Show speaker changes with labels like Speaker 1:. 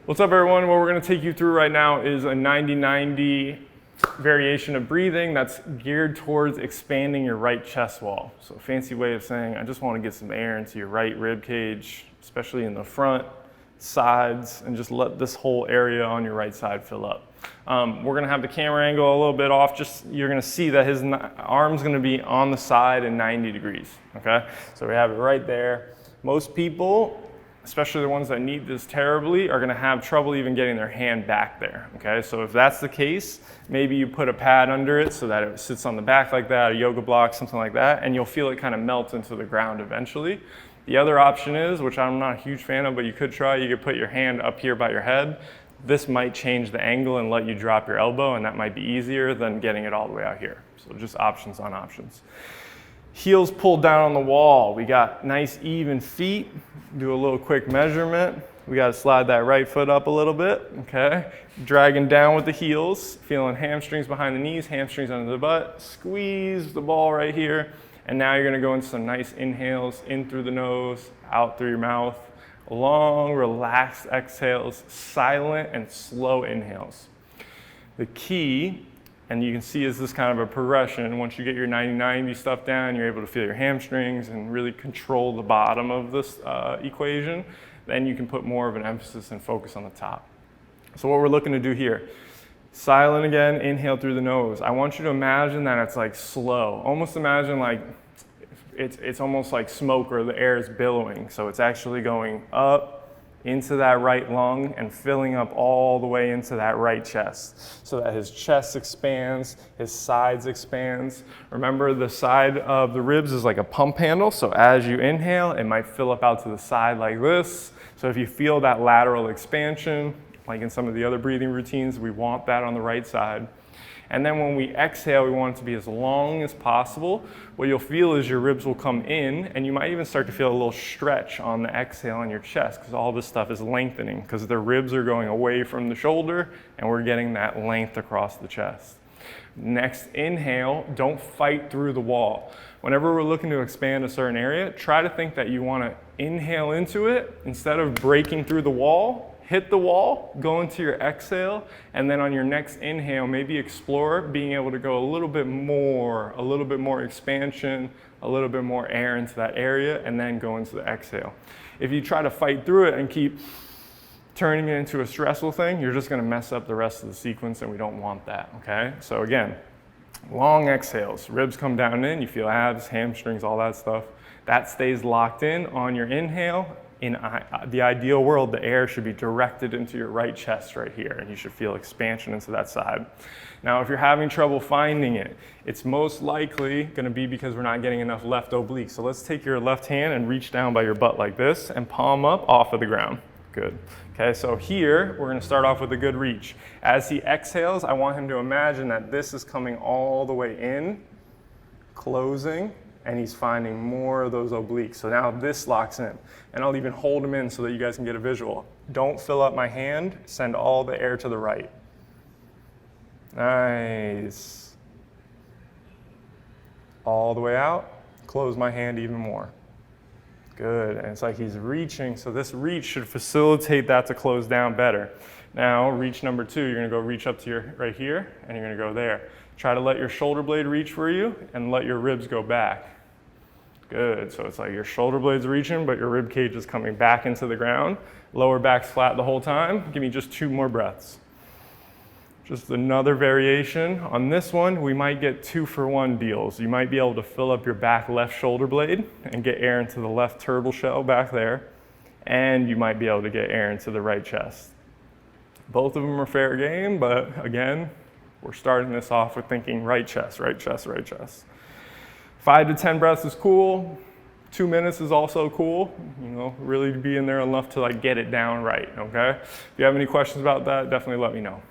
Speaker 1: What's up, everyone? What we're going to take you through right now is a 90-90 variation of breathing that's geared towards expanding your right chest wall. So a fancy way of saying I just want to get some air into your right rib cage, especially in the front, sides, and just let this whole area on your right side fill up. We're going to have the camera angle a little bit off. Just you're going to see that his arm's going to be on the side in 90 degrees. Okay, so we have it right there. Most people, especially the ones that need this terribly, are going to have trouble even getting their hand back there. Okay, so if that's the case, maybe you put a pad under it so that it sits on the back like that, a yoga block, something like that, and you'll feel it kind of melt into the ground eventually. The other option is, which I'm not a huge fan of, but you could try, you could put your hand up here by your head. This might change the angle and let you drop your elbow, and that might be easier than getting it all the way out here. So just options on options. Heels pulled down on the wall. We got nice even feet. Do a little quick measurement. We got to slide that right foot up a little bit, okay? Dragging down with the heels, feeling hamstrings behind the knees, hamstrings under the butt. Squeeze the ball right here. And now you're going to go into some nice inhales, in through the nose, out through your mouth. Long, relaxed exhales, silent and slow inhales. The key, and you can see is this kind of a progression. Once you get your 90-90 stuff down, you're able to feel your hamstrings and really control the bottom of this equation. Then you can put more of an emphasis and focus on the top. So what we're looking to do here, silent again, inhale through the nose. I want you to imagine that it's like slow. Almost imagine like it's almost like smoke or the air is billowing. So it's actually going up into that right lung and filling up all the way into that right chest so that his chest expands, his sides expands. Remember, the side of the ribs is like a pump handle, so as you inhale, it might fill up out to the side like this. So if you feel that lateral expansion, like in some of the other breathing routines, we want that on the right side. And then when we exhale, we want it to be as long as possible. What you'll feel is your ribs will come in, and you might even start to feel a little stretch on the exhale in your chest because all this stuff is lengthening because the ribs are going away from the shoulder, and we're getting that length across the chest. Next inhale, don't fight through the wall. Whenever we're looking to expand a certain area, try to think that you want to inhale into it instead of breaking through the wall. Hit the wall, go into your exhale, and then on your next inhale, maybe explore being able to go a little bit more expansion, a little bit more air into that area, and then go into the exhale. If you try to fight through it and keep turning it into a stressful thing, you're just gonna mess up the rest of the sequence, and we don't want that, okay? So again, long exhales, ribs come down in, you feel abs, hamstrings, all that stuff. That stays locked in on your inhale. In the ideal world, the air should be directed into your right chest right here, and you should feel expansion into that side. Now, if you're having trouble finding it, it's most likely going to be because we're not getting enough left oblique. So let's take your left hand and reach down by your butt like this and palm up off of the ground. Good. Okay, so here, we're going to start off with a good reach. As he exhales, I want him to imagine that this is coming all the way in, closing, and he's finding more of those obliques. So now this locks in. And I'll even hold him in so that you guys can get a visual. Don't fill up my hand, send all the air to the right. Nice. All the way out, close my hand even more. Good, and it's like he's reaching, so this reach should facilitate that to close down better. Now, reach number 2, you're gonna go reach up to your right here, and you're gonna go there. Try to let your shoulder blade reach for you, and let your ribs go back. Good, so it's like your shoulder blade's reaching, but your rib cage is coming back into the ground. Lower back's flat the whole time. Give me just 2 more breaths. Just another variation. On this one, we might get 2-for-1 deals. You might be able to fill up your back left shoulder blade and get air into the left turtle shell back there, and you might be able to get air into the right chest. Both of them are fair game, but again, we're starting this off with thinking right chest, right chest, right chest. 5 to 10 breaths is cool. 2 minutes is also cool. You know, really be in there enough to like get it down right, okay? If you have any questions about that, definitely let me know.